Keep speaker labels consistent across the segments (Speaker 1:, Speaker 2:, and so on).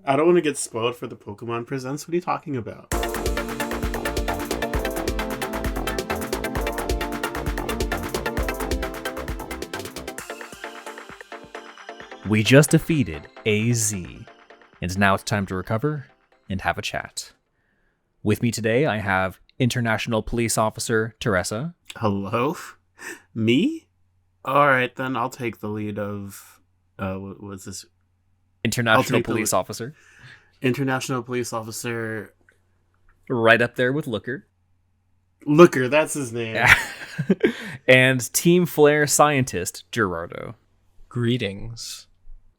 Speaker 1: I don't want to get spoiled for the Pokemon Presents. What are you talking about?
Speaker 2: We just defeated AZ, and now it's time to recover and have a chat. With me today, I have International Police Officer Teresa.
Speaker 1: Hello? Me? Alright, then I'll take the lead of... what was this?
Speaker 2: International Police Officer.
Speaker 1: International Police Officer...
Speaker 2: Right up there with Looker.
Speaker 1: Looker, that's his name.
Speaker 2: Yeah. And Team Flare Scientist Gerardo.
Speaker 3: Greetings.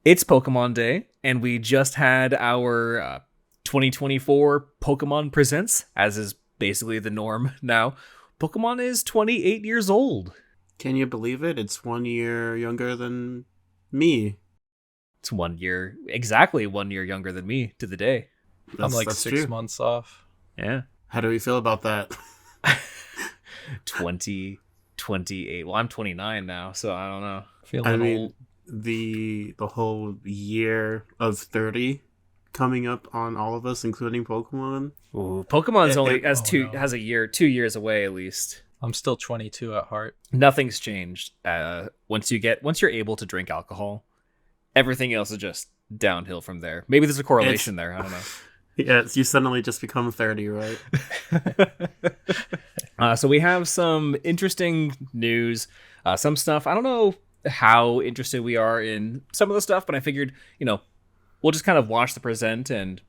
Speaker 2: It's Pokemon Day, and we just had our 2024 Pokemon Presents, as is basically the norm now. Pokemon is 28 years old.
Speaker 1: Can you believe it? It's 1 year younger than me.
Speaker 2: It's 1 year, exactly 1 year younger than me to the day.
Speaker 3: I'm like
Speaker 1: that's
Speaker 3: 6
Speaker 1: true.
Speaker 3: months off.
Speaker 2: Yeah.
Speaker 1: How do we feel about that?
Speaker 2: 28. Well, I'm 29 now, so I don't know.
Speaker 3: Feeling
Speaker 1: I mean,
Speaker 3: old.
Speaker 1: the whole year of 30 coming up on all of us, including Pokemon.
Speaker 2: Ooh, Pokemon's only has
Speaker 3: no.
Speaker 2: has a year, 2 years away at least.
Speaker 3: I'm still 22 at heart.
Speaker 2: Nothing's changed. Once you're able to drink alcohol, everything else is just downhill from there. Maybe there's a correlation there. I don't know.
Speaker 1: Yeah, you suddenly just become 30, right?
Speaker 2: So we have some interesting news, some stuff. I don't know how interested we are in some of the stuff, but I figured, we'll just kind of watch the present and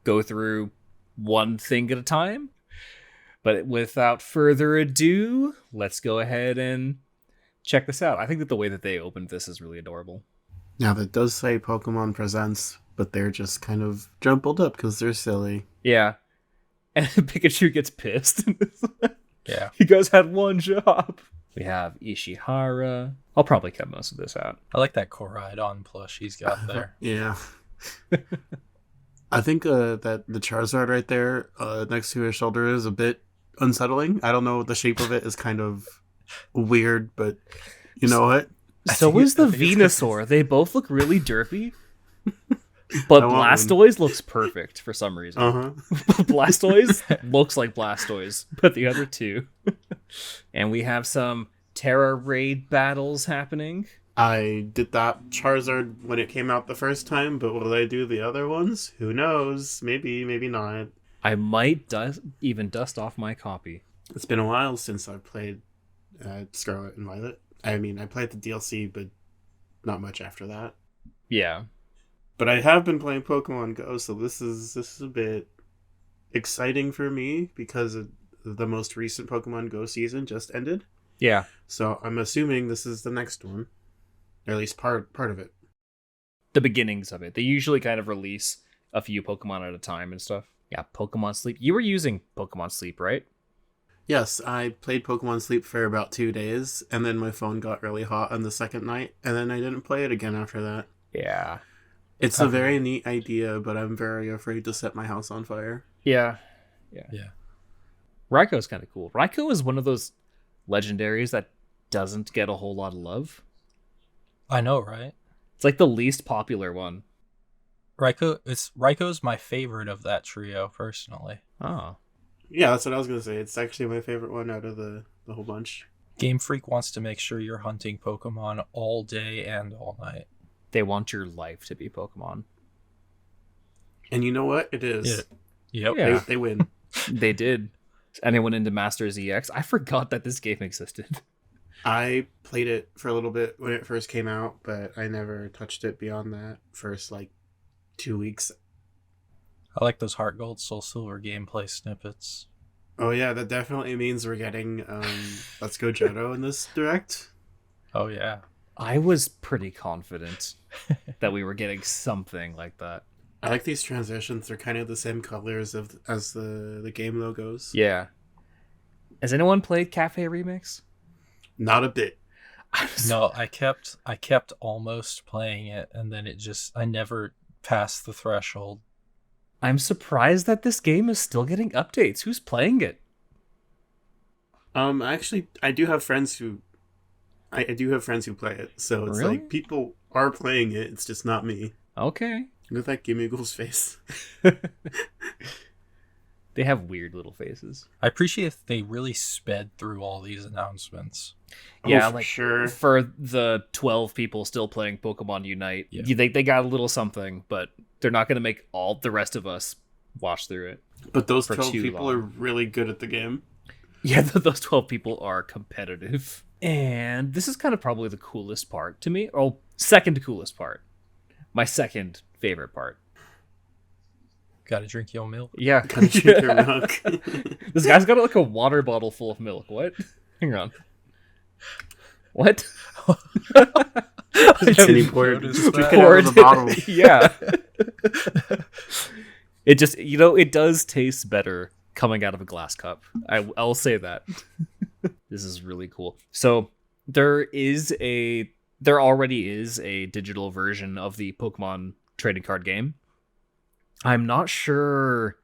Speaker 2: go through one thing at a time. But without further ado, let's go ahead and check this out. I think that the way that they opened this is really adorable.
Speaker 1: Now, that does say Pokemon Presents, but they're just kind of jumbled up because they're silly.
Speaker 2: Yeah. And Pikachu gets pissed.
Speaker 3: Yeah.
Speaker 2: You guys had one job. We have Ishihara. I'll probably cut most of this out.
Speaker 3: I like that Koraidon plush he's got there.
Speaker 1: Yeah. I think that the Charizard right there next to his shoulder is a bit unsettling. I don't know. The shape of it is kind of weird, but you know what?
Speaker 2: So is the Venusaur. They both look really derpy. But Blastoise looks perfect for some reason.
Speaker 1: Uh-huh.
Speaker 2: Blastoise looks like Blastoise, but the other two. And we have some Terra Raid battles happening.
Speaker 1: I did that Charizard when it came out the first time, but will I do the other ones? Who knows? Maybe, maybe not.
Speaker 2: I might even dust off my copy.
Speaker 1: It's been a while since I've played Scarlet and Violet. I mean, I played the DLC, but not much after that.
Speaker 2: Yeah.
Speaker 1: But I have been playing Pokemon Go, so this is a bit exciting for me because the most recent Pokemon Go season just ended.
Speaker 2: Yeah.
Speaker 1: So I'm assuming this is the next one, or at least part of it.
Speaker 2: The beginnings of it. They usually kind of release a few Pokemon at a time and stuff. Yeah, Pokemon Sleep. You were using Pokemon Sleep, right?
Speaker 1: Yes, I played Pokemon Sleep for about 2 days, and then my phone got really hot on the second night, and then I didn't play it again after that.
Speaker 2: Yeah.
Speaker 1: It's a very neat idea, but I'm very afraid to set my house on fire.
Speaker 2: Yeah.
Speaker 3: Yeah.
Speaker 2: Raikou kind of cool. Raikou is one of those legendaries that doesn't get a whole lot of love.
Speaker 3: I know, right?
Speaker 2: It's like the least popular one.
Speaker 3: Raikou's my favorite of that trio, personally.
Speaker 2: Oh.
Speaker 1: Yeah, that's what I was going to say. It's actually my favorite one out of the whole bunch.
Speaker 3: Game Freak wants to make sure you're hunting Pokemon all day and all night.
Speaker 2: They want your life to be Pokemon.
Speaker 1: And you know what? It is.
Speaker 3: Yep.
Speaker 2: Yeah.
Speaker 1: They win.
Speaker 2: They did. Anyone into Masters EX? I forgot that this game existed.
Speaker 1: I played it for a little bit when it first came out, but I never touched it beyond that first, 2 weeks.
Speaker 3: I like those Heart Gold, Soul Silver gameplay snippets.
Speaker 1: Oh yeah, that definitely means we're getting Let's Go Johto in this direct.
Speaker 3: Oh, yeah.
Speaker 2: I was pretty confident that we were getting something like that.
Speaker 1: I like these transitions. They're kind of the same colors as the game logos.
Speaker 2: Yeah. Has anyone played Cafe Remix?
Speaker 1: Not a bit.
Speaker 3: No, I kept almost playing it, and then I never passed the threshold.
Speaker 2: I'm surprised that this game is still getting updates. Who's playing it?
Speaker 1: Actually, I do have friends who play it, so it's
Speaker 2: Really?
Speaker 1: like people are playing it. It's just not me.
Speaker 2: Okay.
Speaker 1: Look at that Gimmiggle's face.
Speaker 2: They have weird little faces.
Speaker 3: I appreciate if they really sped through all these announcements.
Speaker 2: Yeah,
Speaker 1: for
Speaker 2: like
Speaker 1: sure.
Speaker 2: for the 12 people still playing Pokemon Unite,
Speaker 3: Yeah.
Speaker 2: they got a little something, but they're not going to make all the rest of us watch through it.
Speaker 1: But those
Speaker 2: for
Speaker 1: 12
Speaker 2: too
Speaker 1: people
Speaker 2: long.
Speaker 1: are really good at the game.
Speaker 2: Yeah, those 12 people are competitive. And this is kind of probably the coolest part to me. Or second coolest part. My second favorite part.
Speaker 3: Gotta drink your milk.
Speaker 2: Yeah.
Speaker 1: Gotta drink your milk.
Speaker 2: This guy's got like a water bottle full of milk. What? Hang on. What?
Speaker 1: And he poured
Speaker 3: noticed that.
Speaker 1: it out of the bottle.
Speaker 2: Yeah. It just, it does taste better coming out of a glass cup. I'll say that. This is really cool. So there already is a digital version of the Pokemon trading card game. I'm not sure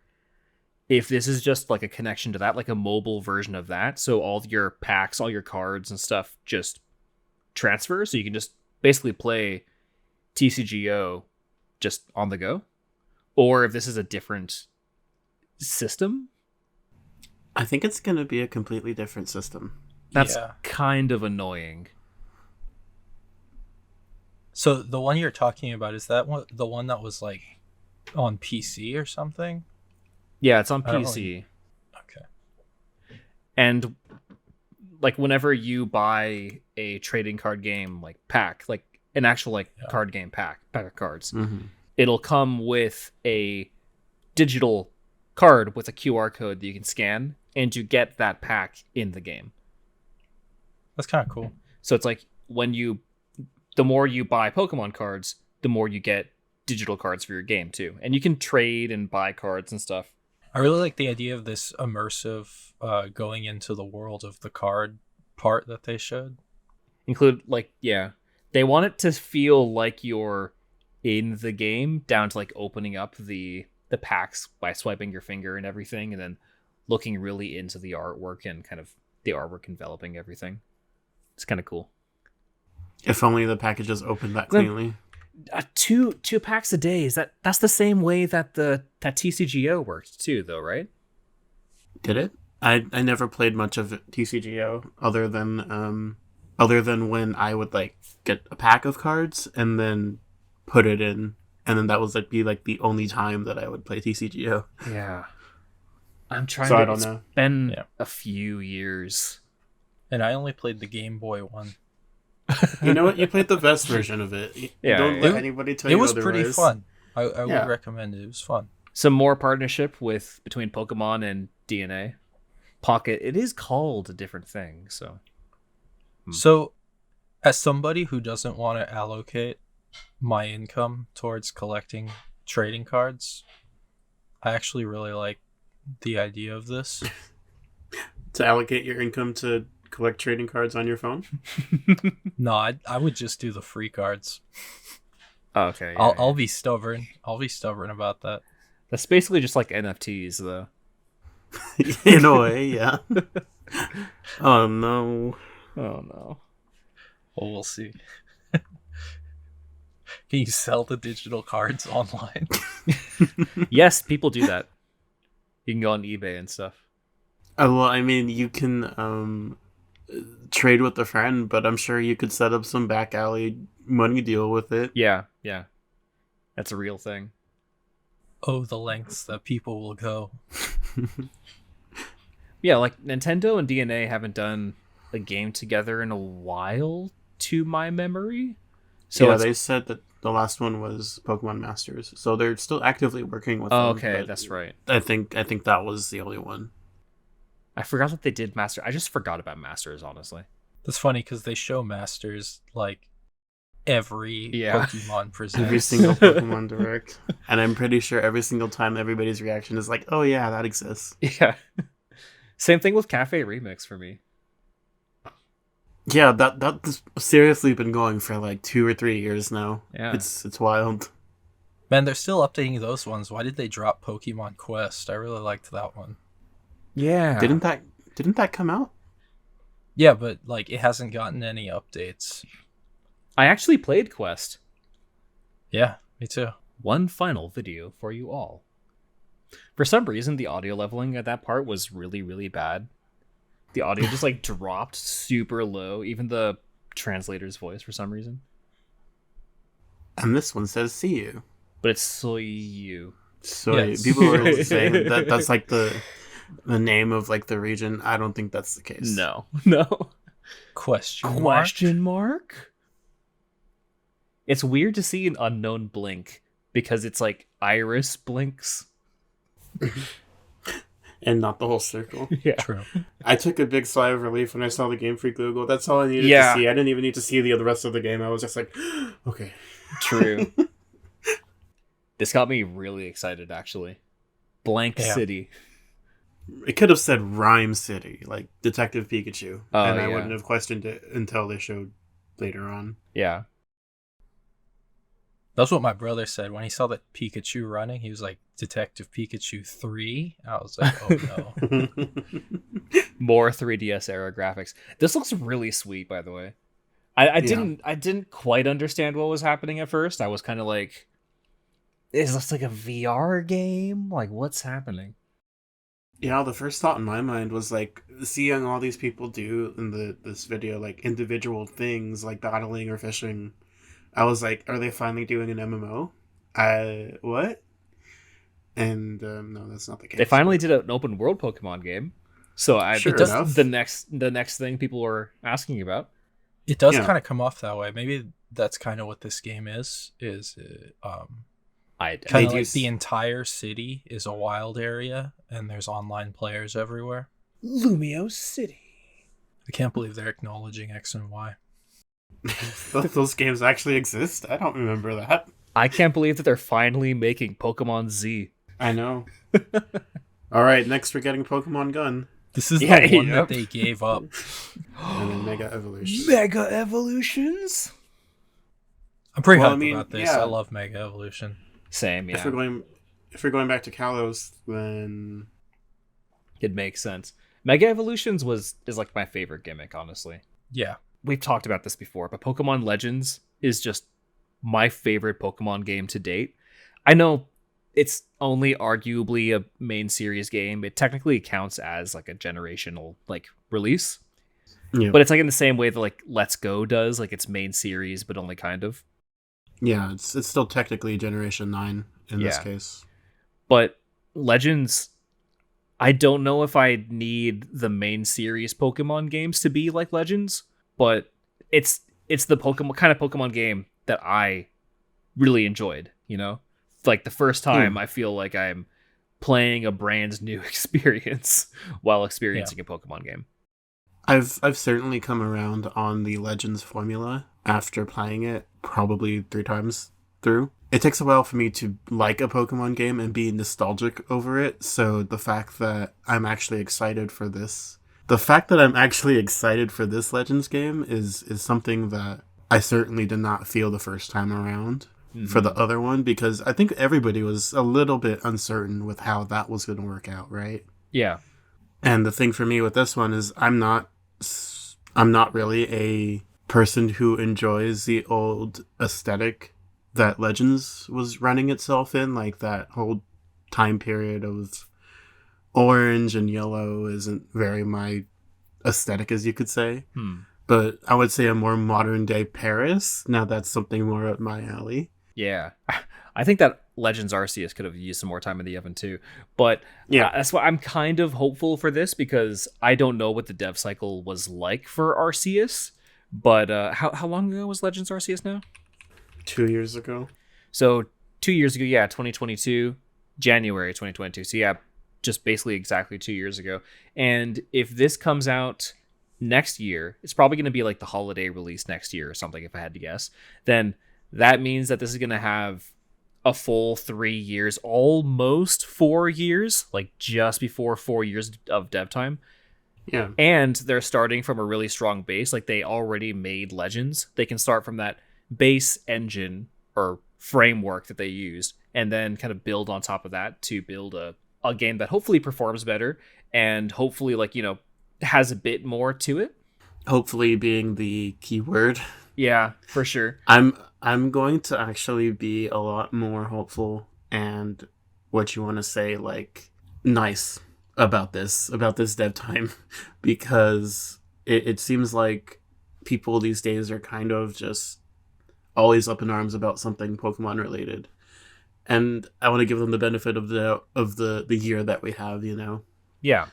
Speaker 2: if this is just like a connection to that, like a mobile version of that. So all your packs, all your cards and stuff just transfer. So you can just basically play TCGO just on the go. Or if this is a different system.
Speaker 1: I think it's going to be a completely different system.
Speaker 2: That's
Speaker 3: Yeah.
Speaker 2: kind of annoying.
Speaker 3: So the one you're talking about, is that the one that was like on PC or something?
Speaker 2: Yeah, it's on
Speaker 3: I don't
Speaker 2: PC.
Speaker 3: Okay.
Speaker 2: And like whenever you buy a trading card game like pack, like an actual like
Speaker 3: Yeah.
Speaker 2: card game pack of cards,
Speaker 1: Mm-hmm.
Speaker 2: it'll come with a digital card with a QR code that you can scan, and you get that pack in the game.
Speaker 3: That's kind of cool.
Speaker 2: So it's like the more you buy Pokemon cards, the more you get digital cards for your game too. And you can trade and buy cards and stuff.
Speaker 3: I really like the idea of this immersive going into the world of the card part that they showed.
Speaker 2: Include they want it to feel like you're in the game, down to like opening up the packs by swiping your finger and everything, and then looking really into the artwork and kind of the artwork enveloping everything. It's kind of cool.
Speaker 1: If only the packages opened that cleanly.
Speaker 2: Two packs a day, that's the same way that that TCGO worked too, though, right?
Speaker 1: Did it? I never played much of TCGO other than when I would like get a pack of cards and then put it in, and then that was like be like the only time that I would play TCGO.
Speaker 2: Yeah. I'm trying
Speaker 1: So
Speaker 2: to
Speaker 1: I don't know.
Speaker 2: It's been
Speaker 3: Yeah.
Speaker 2: a few years.
Speaker 3: And I only played the Game Boy one.
Speaker 1: You know what? You played the best version of it.
Speaker 2: Yeah,
Speaker 1: Don't
Speaker 2: yeah.
Speaker 1: let anybody tell
Speaker 3: It
Speaker 1: you
Speaker 3: was
Speaker 1: otherwise.
Speaker 3: pretty fun. I
Speaker 1: Yeah.
Speaker 3: would recommend it. It was fun.
Speaker 2: Some more partnership between Pokemon and DNA. Pocket, it is called a different thing, so
Speaker 3: So, as somebody who doesn't want to allocate my income towards collecting trading cards, I actually really like the idea of this.
Speaker 1: To allocate your income to collect trading cards on your phone.
Speaker 3: No, I would just do the free cards.
Speaker 2: okay.
Speaker 3: I'll be stubborn. I'll be stubborn about that.
Speaker 2: That's basically just like NFTs, though.
Speaker 1: In a way, yeah. Oh no.
Speaker 2: Oh no.
Speaker 3: Well, we'll see. Can you sell the digital cards online?
Speaker 2: Yes, people do that. You can go on eBay and stuff.
Speaker 1: Well, I mean, you can trade with a friend, but I'm sure you could set up some back alley money deal with it.
Speaker 2: Yeah. That's a real thing.
Speaker 3: Oh, the lengths that people will go.
Speaker 2: Yeah, like Nintendo and DNA haven't done a game together in a while, to my memory. So
Speaker 1: yeah,
Speaker 2: it's-
Speaker 1: they said that the last one was Pokemon Masters, so they're still actively working with.
Speaker 2: Oh,
Speaker 1: them,
Speaker 2: okay,
Speaker 1: but
Speaker 2: that's right.
Speaker 1: I think that was the only one.
Speaker 2: I forgot that they did Master. I just forgot about Masters, honestly.
Speaker 3: That's funny because they show Masters like every
Speaker 2: Yeah.
Speaker 3: Pokemon presents.
Speaker 1: Every single Pokemon Direct, and I'm pretty sure every single time everybody's reaction is like, "Oh yeah, that exists."
Speaker 2: Yeah. Same thing with Cafe Remix for me.
Speaker 1: Yeah, that's seriously been going for like 2 or 3 years now.
Speaker 2: Yeah.
Speaker 1: It's wild.
Speaker 3: Man, they're still updating those ones. Why did they drop Pokemon Quest? I really liked that one.
Speaker 2: Yeah.
Speaker 1: Didn't that come out?
Speaker 3: Yeah, but like it hasn't gotten any updates.
Speaker 2: I actually played Quest.
Speaker 3: Yeah, me too.
Speaker 2: one final video for you all. For some reason, the audio leveling at that part was really, really bad. The audio just like dropped super low, even the translator's voice for some reason.
Speaker 1: And this one says "see you."
Speaker 2: But it's Soyu.
Speaker 1: So
Speaker 3: Yes.
Speaker 1: people were saying that that's like the name of like the region. I don't think that's the case.
Speaker 2: No.
Speaker 3: Question
Speaker 2: mark? It's weird to see an unknown blink because it's like iris blinks.
Speaker 1: And not the whole circle.
Speaker 2: Yeah.
Speaker 3: True.
Speaker 1: I took a big sigh of relief when I saw the Game Freak logo. That's all I needed
Speaker 2: Yeah.
Speaker 1: to see. I didn't even need to see the rest of the game. I was just like, okay.
Speaker 2: True. This got me really excited, actually. Blank
Speaker 3: Yeah.
Speaker 2: City.
Speaker 1: It could have said Rhyme City, like Detective Pikachu.
Speaker 2: Oh,
Speaker 1: and I
Speaker 2: yeah.
Speaker 1: wouldn't have questioned it until they showed later on.
Speaker 2: Yeah.
Speaker 3: That's what my brother said when he saw that Pikachu running. He was like, Detective Pikachu 3? I was like, oh no.
Speaker 2: More 3DS era graphics. This looks really sweet, by the way. I didn't quite understand what was happening at first. I was kind of like, is this like a VR game? Like, what's happening?
Speaker 1: Yeah, the first thought in my mind was like seeing all these people do in this video, like individual things like battling or fishing. I was like, are they finally doing an MMO? What? And no, that's not the case.
Speaker 2: They finally did an open world Pokemon game. So
Speaker 1: Sure
Speaker 2: that's
Speaker 1: enough.
Speaker 2: the next thing people were asking about.
Speaker 3: It does
Speaker 1: Yeah.
Speaker 3: kind of come off that way. Maybe that's kind of what this game is
Speaker 2: I
Speaker 3: kind of
Speaker 1: do
Speaker 3: like
Speaker 1: s-
Speaker 3: the entire city is a wild area and there's online players everywhere.
Speaker 2: Lumio City.
Speaker 3: I can't believe they're acknowledging X and Y.
Speaker 1: Those games actually exist? I don't remember that.
Speaker 2: I can't believe that they're finally making Pokemon Z.
Speaker 1: I know. All right, next we're getting Pokemon Gun
Speaker 3: This is
Speaker 2: Yeah,
Speaker 3: the one
Speaker 2: yep.
Speaker 3: that they gave up.
Speaker 1: and then Mega Evolution.
Speaker 2: Mega Evolutions?
Speaker 3: I'm pretty
Speaker 1: Well,
Speaker 3: hyped
Speaker 1: I mean,
Speaker 3: about this.
Speaker 1: yeah.
Speaker 3: I love Mega Evolution.
Speaker 2: Same,
Speaker 1: If
Speaker 2: yeah.
Speaker 1: we're going back to Kalos, then
Speaker 2: It makes sense. Mega Evolutions is like my favorite gimmick, honestly.
Speaker 3: Yeah.
Speaker 2: We've talked about this before, but Pokemon Legends is just my favorite Pokemon game to date. I know it's only arguably a main series game. It technically counts as like a generational like release.
Speaker 1: yeah,
Speaker 2: But it's like in the same way that like Let's Go does, like its main series, but only kind of.
Speaker 1: yeah, it's still technically Generation 9 in this
Speaker 2: Yeah.
Speaker 1: case.
Speaker 2: But Legends, I don't know if I need the main series Pokemon games to be like Legends, but it's the Pokemon kind of Pokemon game that I really enjoyed, you know? Like the first time I feel like I'm playing a brand new experience while experiencing a Pokemon game.
Speaker 1: I've certainly come around on the Legends formula after playing it probably 3 times through. It takes a while for me to like a Pokemon game and be nostalgic over it, so the fact that I'm actually excited for this Legends game is something that I certainly did not feel the first time around for the other one, because I think everybody was a little bit uncertain with how that was going to work out, right?
Speaker 2: Yeah.
Speaker 1: And the thing for me with this one is I'm not really a person who enjoys the old aesthetic that Legends was running itself in, like that whole time period of orange and yellow isn't very my aesthetic, as you could say. But I would say a more modern day Paris. Now that's something more up my alley.
Speaker 2: Yeah. I think that Legends Arceus could have used some more time in the oven too. But
Speaker 1: Yeah.
Speaker 2: that's why I'm kind of hopeful for this, because I don't know what the dev cycle was like for Arceus. But how long ago was Legends Arceus now?
Speaker 1: 2 years ago.
Speaker 2: So 2 years ago, yeah, 2022, January 2022. So yeah, just basically exactly 2 years ago. And if this comes out next year, it's probably going to be like the holiday release next year or something, if I had to guess. Then that means that this is going to have a full 3 years, almost 4 years, like just before 4 years of dev time.
Speaker 1: Yeah.
Speaker 2: And they're starting from a really strong base. Like they already made Legends. They can start from that base engine or framework that they used and then kind of build on top of that to build a game that hopefully performs better and hopefully, like, you know, has a bit more to it.
Speaker 1: Hopefully being the key word.
Speaker 2: Yeah, for sure.
Speaker 1: I'm going to actually be a lot more hopeful and what you want to say like nice about this dev time because it seems like people these days are kind of just always up in arms about something Pokemon related. And I want to give them the benefit of the year that we have, you know.
Speaker 2: Yeah.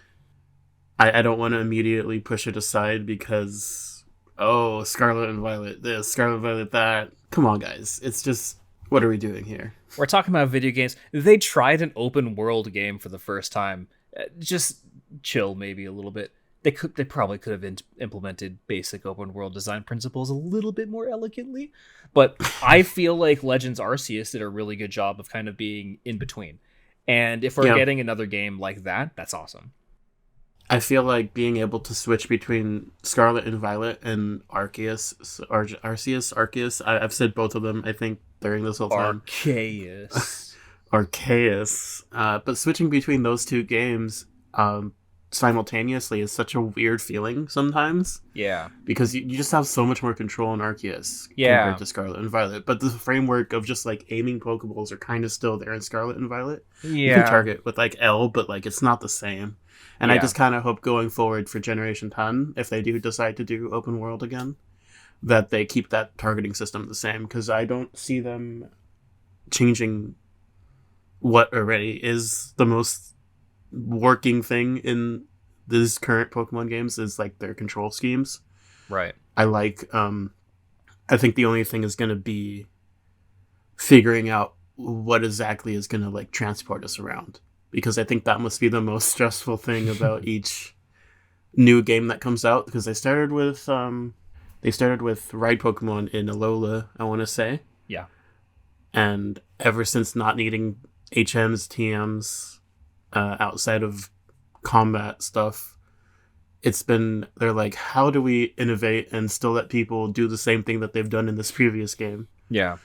Speaker 1: I don't want to immediately push it aside because oh, Scarlet and Violet this, Scarlet and Violet that. Come on, guys. It's just what are we doing here?
Speaker 2: We're talking about video games. They tried an open world game for the first time. Just chill maybe a little bit. They probably could have implemented basic open world design principles a little bit more elegantly, but I feel like Legends Arceus did a really good job of kind of being in between. And if we're getting another game like that, that's awesome.
Speaker 1: I feel like being able to switch between Scarlet and Violet and Arceus. I've said both of them, I think, during this whole time. Arceus. But switching between those two games simultaneously is such a weird feeling sometimes.
Speaker 2: Yeah.
Speaker 1: Because you just have so much more control in Arceus compared to Scarlet and Violet. But the framework of just like aiming Pokeballs are kind of still there in Scarlet and Violet.
Speaker 2: Yeah.
Speaker 1: You can target with like L, but like it's not the same. And I just kind of hope going forward for Generation 10, if they do decide to do open world again, that they keep that targeting system the same. Because I don't see them changing what already is the most working thing in these current Pokemon games is like their control schemes.
Speaker 2: Right.
Speaker 1: I think the only thing is going to be figuring out what exactly is going to like transport us around. Because I think that must be the most stressful thing about each new game that comes out. Because they started with Ride Pokemon in Alola, I want to say.
Speaker 2: Yeah.
Speaker 1: And ever since not needing HMs, TMs, outside of combat stuff, they're like, how do we innovate and still let people do the same thing that they've done in this previous game?
Speaker 2: Yeah.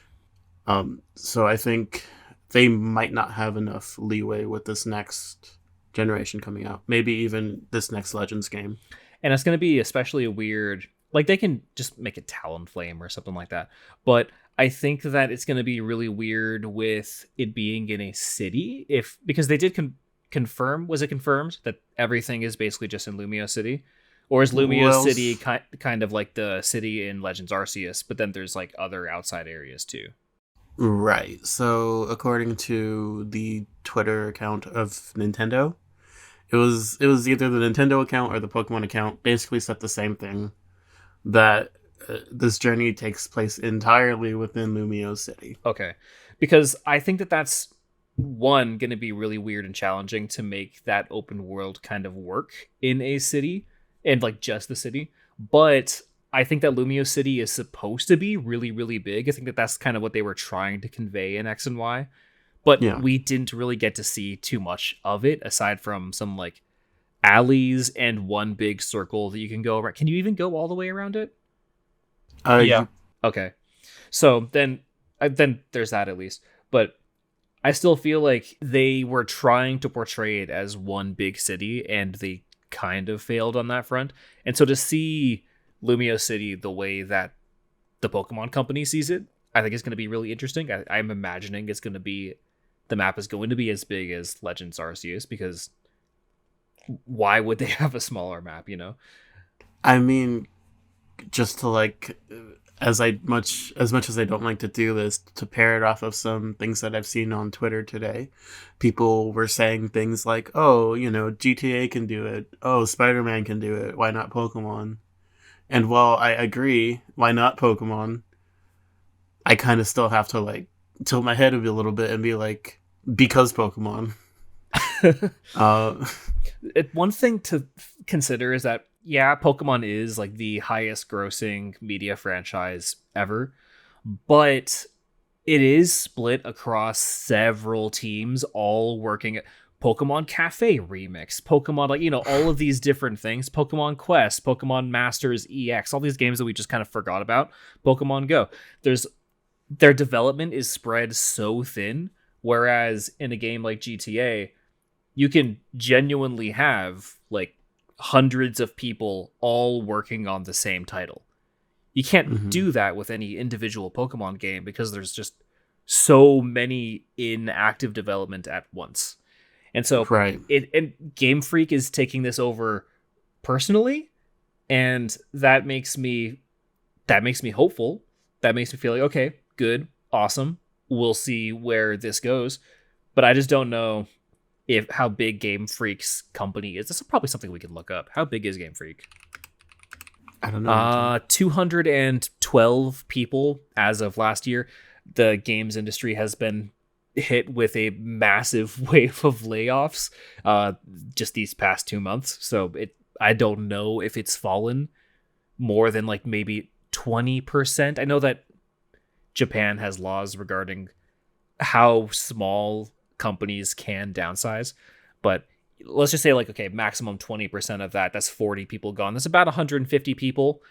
Speaker 1: So I think they might not have enough leeway with this next generation coming out. Maybe even this next Legends game.
Speaker 2: And it's going to be especially weird. Like, they can just make it Talonflame or something like that. But I think that it's going to be really weird with it being in a city. Because they did confirm, was it confirmed that everything is basically just in Lumio City? Or is Lumio City kind of like the city in Legends Arceus, but then there's like other outside areas too?
Speaker 1: Right. So according to the Twitter account of Nintendo, it was either the Nintendo account or the Pokemon account basically said the same thing, that this journey takes place entirely within Lumio City.
Speaker 2: Okay. Because I think that that's going to be really weird and challenging to make that open world kind of work in a city and like just the city. But I think that Lumio City is supposed to be really, really big. I think that that's kind of what they were trying to convey in X and Y. But we didn't really get to see too much of it aside from some like alleys and one big circle that you can go around. Can you even go all the way around it?
Speaker 3: Yeah.
Speaker 2: Okay. So then there's that at least. But I still feel like they were trying to portray it as one big city and they kind of failed on that front. And so to see Lumio City the way that the Pokemon company sees it, I think it's going to be really interesting. I'm imagining the map is going to be as big as Legends Arceus, because why would they have a smaller map, you know?
Speaker 1: I mean, just to like, as much as I don't like to do this, to pair it off of some things that I've seen on Twitter today, people were saying things like, oh, you know, GTA can do it. Oh, Spider-Man can do it. Why not Pokemon? And while I agree, why not Pokemon? I kind of still have to like tilt my head a little bit and be like, because Pokemon.
Speaker 2: One thing to consider is that, yeah, Pokemon is like the highest grossing media franchise ever, but it is split across several teams all working at Pokemon Cafe Remix, Pokemon, like, you know, all of these different things, Pokemon Quest, Pokemon Masters EX, all these games that we just kind of forgot about, Pokemon Go. Their development is spread so thin, whereas in a game like GTA, you can genuinely have like hundreds of people all working on the same title. You can't do that with any individual Pokemon game because there's just so many in active development at once. And so
Speaker 1: Right.
Speaker 2: and Game Freak is taking this over personally, and that makes me hopeful. That makes me feel like, okay, good, awesome. We'll see where this goes. But I just don't know how big Game Freak's company is. This is probably something we can look up. How big is Game Freak?
Speaker 1: I don't know.
Speaker 2: 212 people as of last year. The games industry has been hit with a massive wave of layoffs just these past 2 months. So I don't know if it's fallen more than like maybe 20%. I know that Japan has laws regarding how small companies can downsize, but let's just say like, okay, maximum 20% of that's 40 people gone. There's about 150 people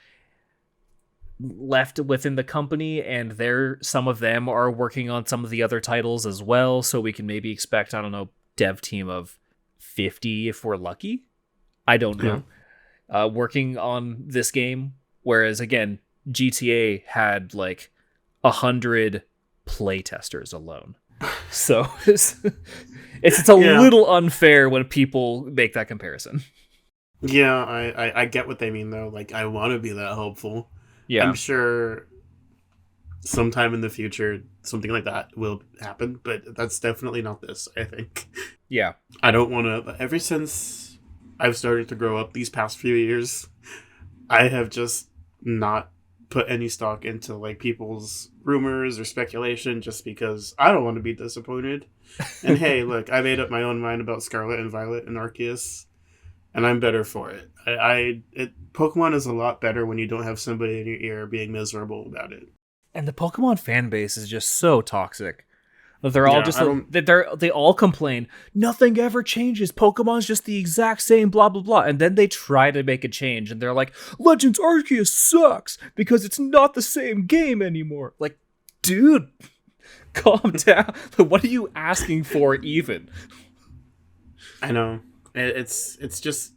Speaker 2: left within the company, and some of them are working on some of the other titles as well, so we can maybe expect, I don't know, dev team of 50 if we're lucky. I don't know. Working on this game, whereas again, GTA had like 100 playtesters alone. So it's a little unfair when people make that comparison.
Speaker 1: Yeah, I get what they mean though. Like, I want to be that hopeful.
Speaker 2: Yeah,
Speaker 1: I'm sure sometime in the future something like that will happen, but that's definitely not this, I think.
Speaker 2: Yeah.
Speaker 1: I don't want to. Ever since I've started to grow up these past few years, I have just not put any stock into like people's rumors or speculation just because I don't want to be disappointed. And hey, look, I made up my own mind about Scarlet and Violet and Arceus, and I'm better for it. Pokemon is a lot better when you don't have somebody in your ear being miserable about it.
Speaker 2: And the Pokemon fan base is just so toxic. They're all they all complain, nothing ever changes. Pokemon's just the exact same, blah, blah, blah. And then they try to make a change, and they're like, Legends Arceus sucks because it's not the same game anymore. Like, dude, calm down. What are you asking for even?
Speaker 1: I know. It's just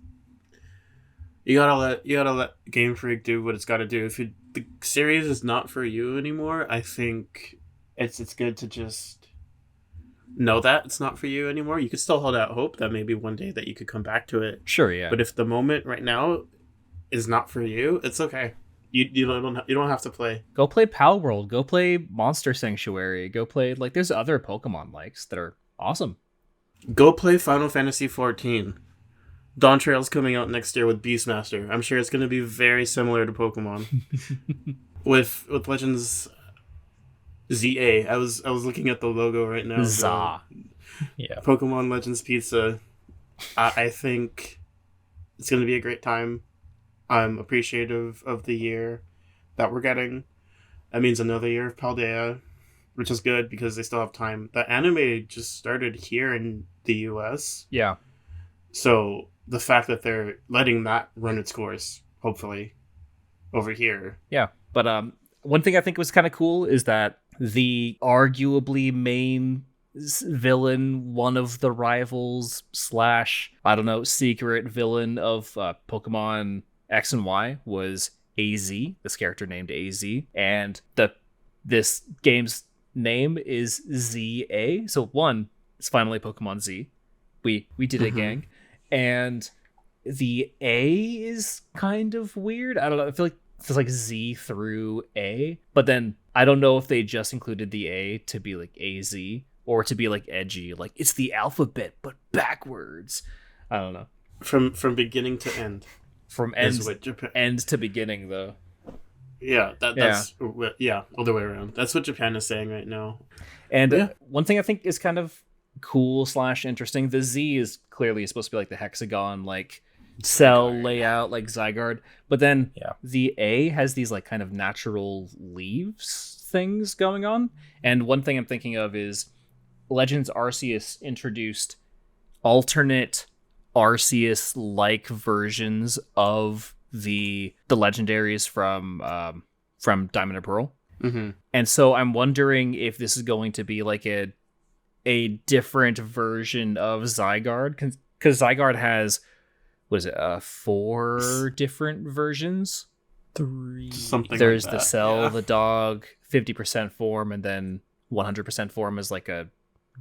Speaker 1: you gotta let Game Freak do what it's gotta do. If the series is not for you anymore, I think it's good to just know that it's not for you anymore. You could still hold out hope that maybe one day that you could come back to it.
Speaker 2: Sure, yeah.
Speaker 1: But if the moment right now is not for you, it's okay. You don't have to play.
Speaker 2: Go play Pal World. Go play Monster Sanctuary. Go play there's other Pokemon likes that are awesome.
Speaker 1: Go play Final Fantasy 14. Dawn Trail's coming out next year with Beastmaster. I'm sure it's going to be very similar to Pokemon. with Legends ZA. I was looking at the logo right now.
Speaker 2: ZA.
Speaker 3: Yeah.
Speaker 1: Pokemon Legends Pizza. I think it's going to be a great time. I'm appreciative of the year that we're getting. That means another year of Paldea, which is good because they still have time. The anime just started here in the US.
Speaker 2: Yeah.
Speaker 1: So the fact that they're letting that run its course, hopefully, over here.
Speaker 2: Yeah. But one thing I think was kind of cool is that the arguably main villain, one of the rivals / I don't know, secret villain of Pokemon X and Y was AZ, this character named AZ, and this game's name is ZA. So one, it's finally Pokemon Z. We did it, gang. And the A is kind of weird. I don't know. I feel like it feels like Z through A, but then I don't know if they just included the A to be like AZ or to be like edgy, like it's the alphabet but backwards. I don't know.
Speaker 1: From beginning to end.
Speaker 2: From end to beginning, though.
Speaker 1: Yeah, that's all the way around. That's what Japan is saying right now.
Speaker 2: And one thing I think is kind of cool / interesting, the Z is clearly supposed to be like the hexagon, like cell layout, like Zygarde, but then the A has these like kind of natural leaves things going on. And one thing I'm thinking of is Legends Arceus introduced alternate Arceus like versions of the legendaries from Diamond and Pearl. And so I'm wondering if this is going to be like a different version of Zygarde, because Zygarde has, what is it, 4 different versions?
Speaker 3: 3.
Speaker 1: Something
Speaker 2: There's
Speaker 1: like
Speaker 2: the
Speaker 1: that,
Speaker 2: cell,
Speaker 1: yeah.
Speaker 2: the dog, 50% form, and then 100% form is like a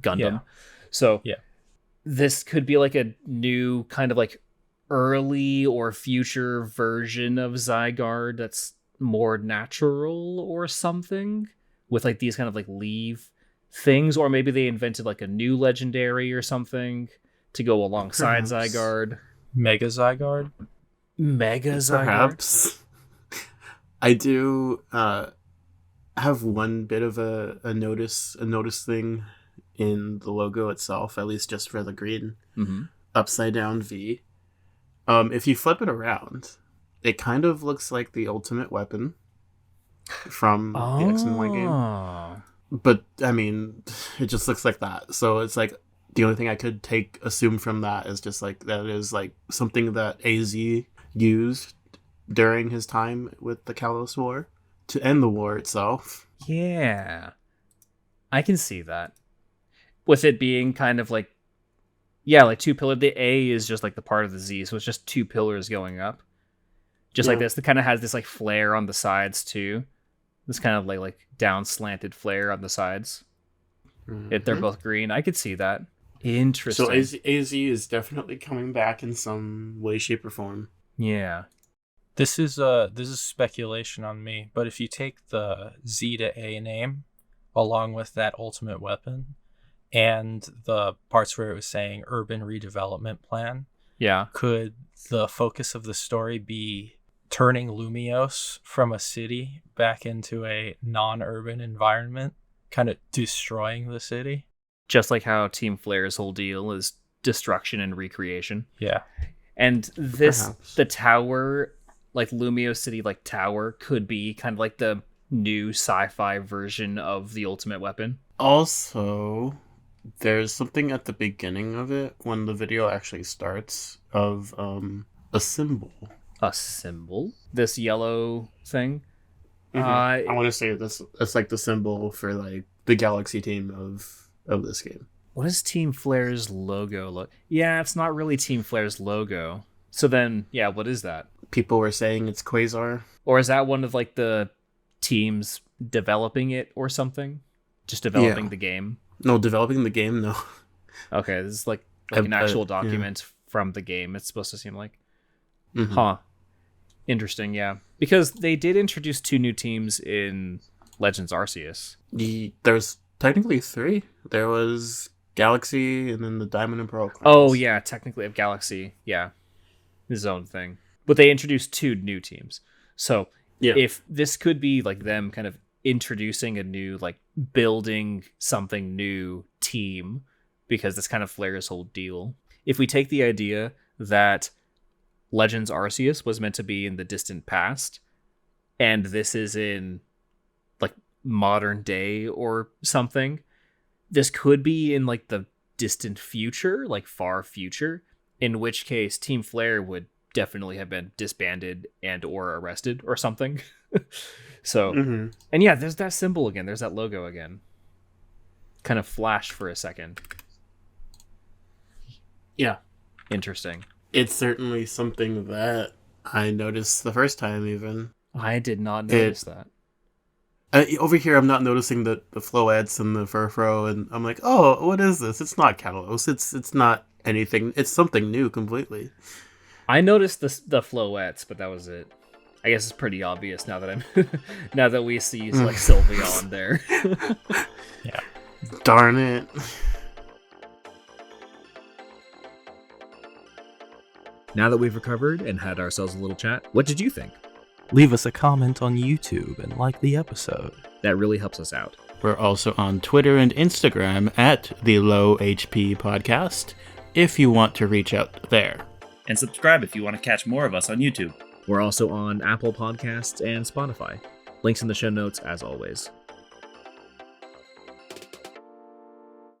Speaker 2: Gundam.
Speaker 3: Yeah.
Speaker 2: So
Speaker 3: Yeah.
Speaker 2: this could be like a new kind of like early or future version of Zygarde that's more natural or something with like these kind of like leave things, or maybe they invented like a new legendary or something to go alongside
Speaker 1: Perhaps.
Speaker 2: Zygarde.
Speaker 3: Mega Zygarde?
Speaker 2: Mega Zygarde?
Speaker 1: Perhaps. I do have one bit of a notice thing in the logo itself, at least just for the green upside down V. If you flip it around, it kind of looks like the ultimate weapon from the X and Y game. But I mean, it just looks like that. So it's like the only thing I could assume from that is just like that is like something that AZ used during his time with the Kalos War to end the war itself.
Speaker 2: Yeah. I can see that. With it being kind of like, yeah, like two pillar. The A is just like the part of the Z, so it's just two pillars going up. Just like this. It kind of has this like flare on the sides too. This kind of like down slanted flare on the sides. They're both green. I could see that. Interesting.
Speaker 1: So AZ is definitely coming back in some way, shape, or form.
Speaker 2: Yeah.
Speaker 3: This is speculation on me, but if you take the Z to A name along with that ultimate weapon and the parts where it was saying urban redevelopment plan,
Speaker 2: yeah,
Speaker 3: could the focus of the story be turning Lumios from a city back into a non-urban environment, kind of destroying the city?
Speaker 2: Just like how Team Flare's whole deal is destruction and recreation.
Speaker 3: Yeah.
Speaker 2: And the tower, like Lumio City, like tower, could be kind of like the new sci-fi version of the ultimate weapon.
Speaker 1: Also, there's something at the beginning of it when the video actually starts of a symbol.
Speaker 2: A symbol? This yellow thing?
Speaker 1: I want to say this. It's like the symbol for like the Galaxy team of this game.
Speaker 2: What is Team Flare's logo look? Yeah, it's not really Team Flare's logo. So then, yeah, what is that?
Speaker 1: People were saying it's Quasar.
Speaker 2: Or is that one of like the teams developing it or something? Just developing the game?
Speaker 1: No, developing the game, no.
Speaker 2: Okay, this is like an actual document from the game, it's supposed to seem like. Huh. Interesting, yeah. Because they did introduce 2 new teams in Legends Arceus.
Speaker 1: There's technically 3. There was Galaxy and then the Diamond and Pearl clans.
Speaker 2: Oh, yeah, technically of Galaxy. Yeah. His own thing. But they introduced 2 new teams. So if this could be like them kind of introducing a new, like building something new team, because that's kind of Flare's whole deal. If we take the idea that Legends Arceus was meant to be in the distant past, and this is in like modern day or something, this could be in like the distant future, like far future, in which case Team Flare would definitely have been disbanded and or arrested or something. So and yeah, there's that symbol again, there's that logo again, kind of flashed for a second.
Speaker 1: Yeah,
Speaker 2: interesting.
Speaker 1: It's certainly something that I noticed the first time even.
Speaker 2: I did not notice that.
Speaker 1: Over here, I'm not noticing the floettes and the furfro, and I'm like, oh, what is this? It's not Kalos. It's not anything. It's something new completely.
Speaker 2: I noticed the floettes, but that was it. I guess it's pretty obvious now that now that we see like Sylveon there.
Speaker 3: Yeah.
Speaker 1: Darn it.
Speaker 2: Now that we've recovered and had ourselves a little chat, what did you think?
Speaker 3: Leave us a comment on YouTube and like the episode.
Speaker 2: That really helps us out.
Speaker 1: We're also on Twitter and Instagram at the Low HP Podcast if you want to reach out there.
Speaker 4: And subscribe if you want to catch more of us on YouTube.
Speaker 2: We're also on Apple Podcasts and Spotify. Links in the show notes as always.